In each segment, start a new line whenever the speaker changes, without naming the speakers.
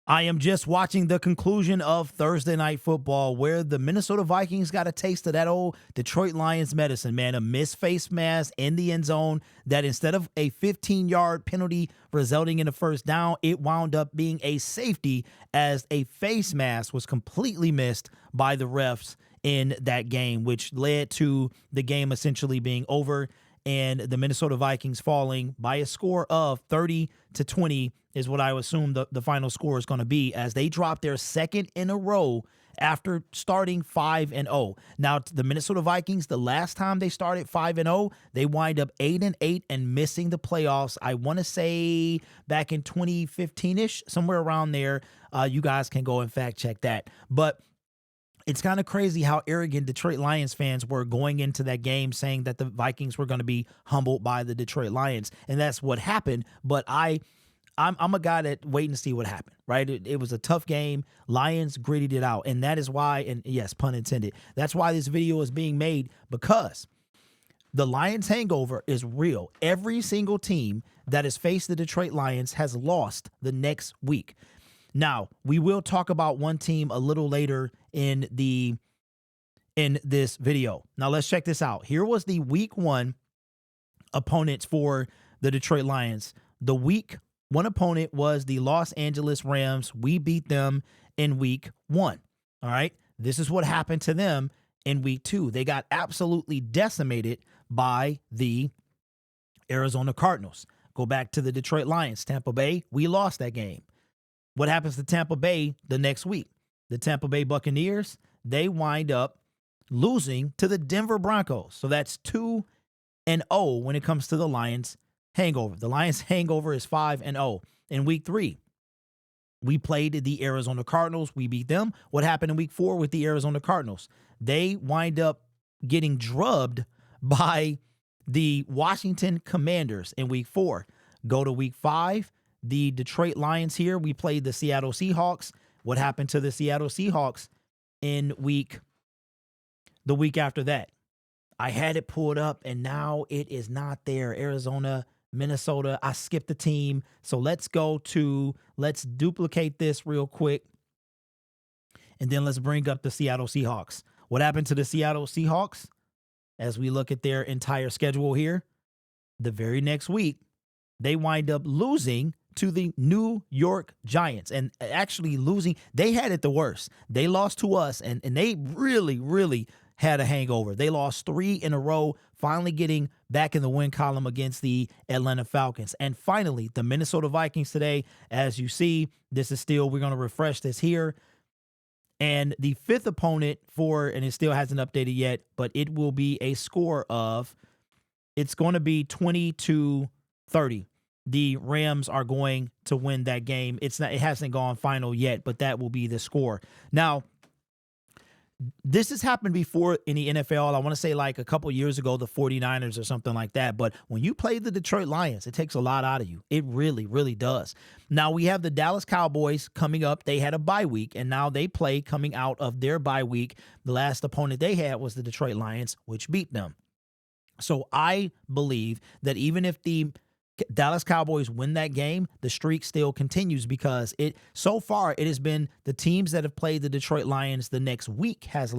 I am just watching the conclusion of Thursday Night Football, where the Minnesota Vikings got a taste of that old Detroit Lions medicine, man. A missed face mask in the end zone that instead of a 15-yard penalty resulting in a first down, it wound up being a safety as a face mask was completely missed by the refs in that game, which led to the game essentially being over and the Minnesota Vikings falling by a score of 30-20 is what I assume the final score is going to be, as they drop their second in a row after starting 5-0. Now, the Minnesota Vikings, the last time they started 5-0, they wind up 8-8 and missing the playoffs. I want to say back in 2015-ish, somewhere around there. You guys can go and fact check that. But it's kind of crazy how arrogant Detroit Lions fans were going into that game, saying that the Vikings were going to be humbled by the Detroit Lions. And that's what happened. But I'm a guy that wait and see what happened, right? It was a tough game. Lions gritted it out. And that is why, and yes, pun intended, that's why this video is being made, because the Lions hangover is real. Every single team that has faced the Detroit Lions has lost the next week. Now, we will talk about one team a little later in this video. Now, let's check this out. Here was the week 1 opponents for the Detroit Lions. The week 1 opponent was the Los Angeles Rams. We beat them in week 1. All right. This is what happened to them in week 2. They got absolutely decimated by the Arizona Cardinals. Go back to the Detroit Lions. Tampa Bay, we lost that game. What happens to Tampa Bay the next week? The Tampa Bay Buccaneers, they wind up losing to the Denver Broncos. So that's 2-0 when it comes to the Lions hangover. The Lions hangover is 5-0. In week 3, we played the Arizona Cardinals. We beat them. What happened in week 4 with the Arizona Cardinals? They wind up getting drubbed by the Washington Commanders in week 4. Go to week 5. The Detroit Lions here, we played the Seattle Seahawks. What happened to the Seattle Seahawks in the week after that? I had it pulled up, and now it is not there. Arizona, Minnesota, I skipped the team. So let's duplicate this real quick, and then let's bring up the Seattle Seahawks. What happened to the Seattle Seahawks? As we look at their entire schedule here, the very next week, they wind up losing to the New York Giants, and actually losing. They had it the worst. They lost to us, and they really, really had a hangover. They lost 3 in a row, finally getting back in the win column against the Atlanta Falcons. And finally, the Minnesota Vikings today, as you see, this is still, we're going to refresh this here. And the 5th opponent and it still hasn't updated yet, but it will be a score of, it's going to be 20-30. The Rams are going to win that game. It hasn't gone final yet, but that will be the score. Now, this has happened before in the NFL. I want to say like a couple years ago, the 49ers or something like that. But when you play the Detroit Lions, it takes a lot out of you. It really, really does. Now, we have the Dallas Cowboys coming up. They had a bye week, and now they play coming out of their bye week. The last opponent they had was the Detroit Lions, which beat them. So I believe that even if the Dallas Cowboys win that game, the streak still continues, because so far it has been the teams that have played the Detroit Lions the next week have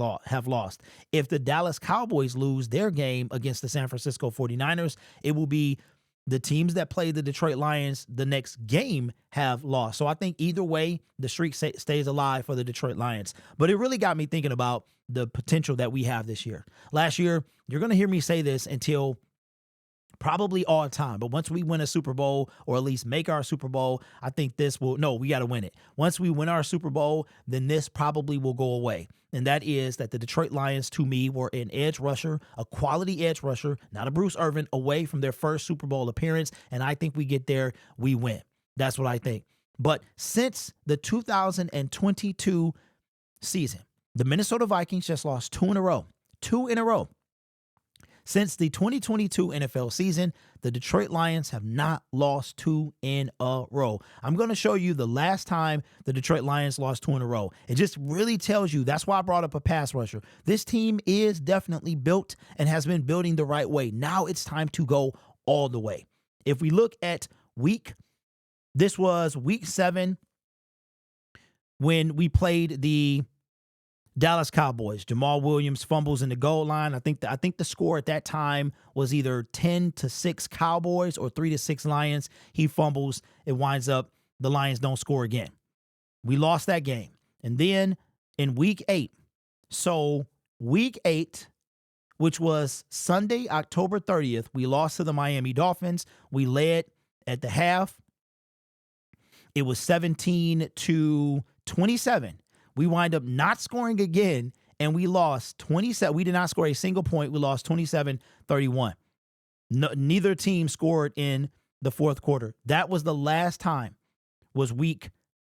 lost. If the Dallas Cowboys lose their game against the San Francisco 49ers, it will be the teams that play the Detroit Lions the next game have lost. So I think either way, the streak stays alive for the Detroit Lions. But it really got me thinking about the potential that we have this year. Last year, you're going to hear me say this until probably all the time, but once we win a Super Bowl, or at least make our Super Bowl, I think we got to win it. Once we win our Super Bowl, then this probably will go away. And that is that the Detroit Lions, to me, were an edge rusher, a quality edge rusher, not a Bruce Irvin, away from their first Super Bowl appearance. And I think we get there, we win. That's what I think. But since the 2022 season, the Minnesota Vikings just lost 2 in a row. 2 in a row. Since the 2022 NFL season, the Detroit Lions have not lost 2 in a row. I'm going to show you the last time the Detroit Lions lost 2 in a row. It just really tells you, that's why I brought up a pass rusher. This team is definitely built and has been building the right way. Now it's time to go all the way. If we look at this was week 7 when we played the Dallas Cowboys. Jamal Williams fumbles in the goal line. I think the score at that time was either 10-6 Cowboys or 3-6 Lions. He fumbles. It winds up the Lions don't score again. We lost that game. And then in week 8, so week 8, which was Sunday, October 30th, we lost to the Miami Dolphins. We led at the half. It was 17-27. We wind up not scoring again, and we lost 27. We did not score a single point. We lost 27-31. Neither team scored in the fourth quarter. That was the last time, was week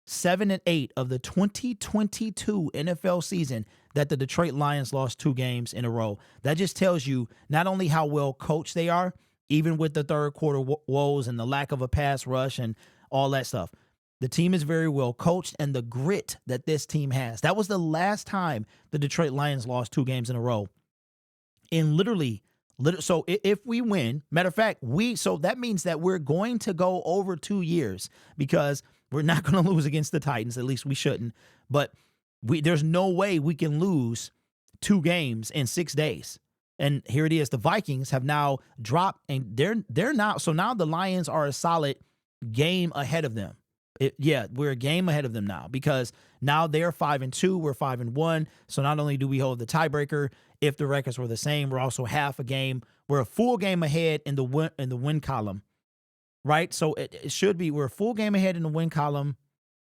7 and 8 of the 2022 NFL season that the Detroit Lions lost 2 games in a row. That just tells you not only how well coached they are, even with the third quarter woes and the lack of a pass rush and all that stuff. The team is very well coached, and the grit that this team has. That was the last time the Detroit Lions lost 2 games in a row. And literally, so if we win, matter of fact, so that means that we're going to go over 2 years, because we're not going to lose against the Titans. At least we shouldn't. But there's no way we can lose 2 games in 6 days. And here it is. The Vikings have now dropped, and they're now. So now the Lions are a solid game ahead of them. We're a game ahead of them now, because now they're 5-2, we're 5-1. So not only do we hold the tiebreaker, if the records were the same, we're also half a game. We're a full game ahead in the win column, right? So it should be we're a full game ahead in the win column.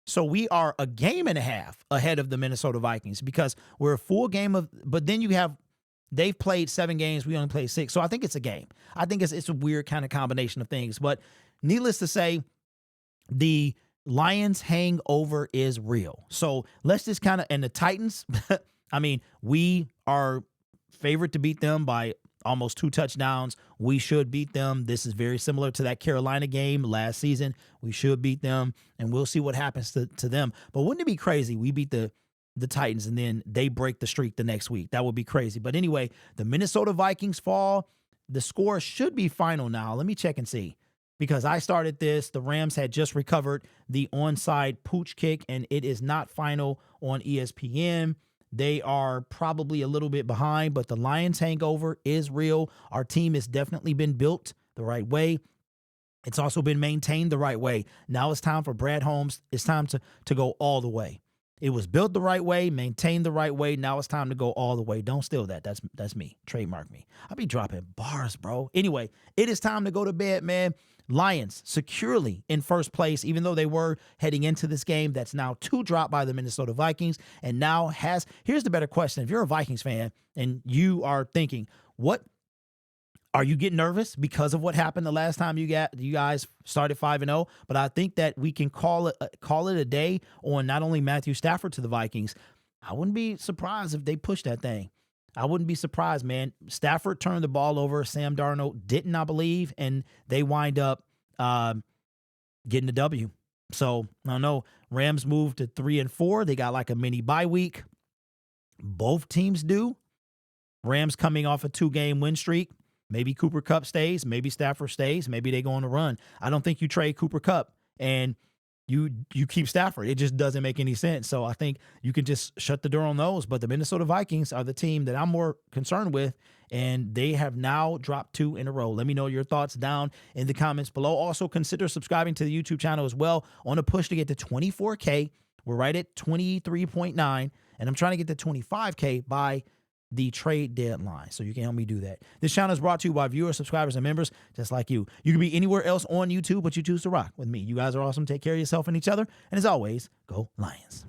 So we are a game and a half ahead of the Minnesota Vikings, because we're a full game of. But then they've played 7 games, we only played 6. So I think it's a game. I think it's a weird kind of combination of things. But needless to say, the Lions hangover is real. So let's just kind of, and the Titans, I mean, we are favored to beat them by almost 2 touchdowns. We should beat them. This is very similar to that Carolina game last season. We should beat them, and we'll see what happens to them. But wouldn't it be crazy? We beat the Titans, and then they break the streak the next week. That would be crazy. But anyway, the Minnesota Vikings fall. The score should be final now. Let me check and see. Because I started this, the Rams had just recovered the onside pooch kick, and it is not final on ESPN. They are probably a little bit behind, but the Lions hangover is real. Our team has definitely been built the right way. It's also been maintained the right way. Now it's time for Brad Holmes. It's time to go all the way. It was built the right way, maintained the right way. Now it's time to go all the way. Don't steal that. That's me. Trademark me. I'll be dropping bars, bro. Anyway, it is time to go to bed, man. Lions securely in first place, even though they were heading into this game. That's now 2 dropped by the Minnesota Vikings. And now here's the better question. If you're a Vikings fan and you are thinking, are you getting nervous because of what happened the last time you guys started 5-0? But I think that we can call it a day on not only Matthew Stafford to the Vikings. I wouldn't be surprised if they push that thing. I wouldn't be surprised, man. Stafford turned the ball over. Sam Darnold didn't, I believe, and they wind up getting the W. So I don't know. Rams moved to 3-4. They got like a mini bye week. Both teams do. Rams coming off a 2-game win streak. Maybe Cooper Kupp stays. Maybe Stafford stays. Maybe they go on a run. I don't think you trade Cooper Kupp and you keep Stafford. It just doesn't make any sense. So I think you can just shut the door on those. But the Minnesota Vikings are the team that I'm more concerned with, and they have now dropped 2 in a row. Let me know your thoughts down in the comments below. Also, consider subscribing to the YouTube channel as well. On a push to get to 24K. We're right at 23.9, and I'm trying to get to 25K by the trade deadline. So you can help me do that. This channel is brought to you by viewers, subscribers, and members just like you. You can be anywhere else on YouTube, but you choose to rock with me. You guys are awesome. Take care of yourself and each other. And as always, go Lions.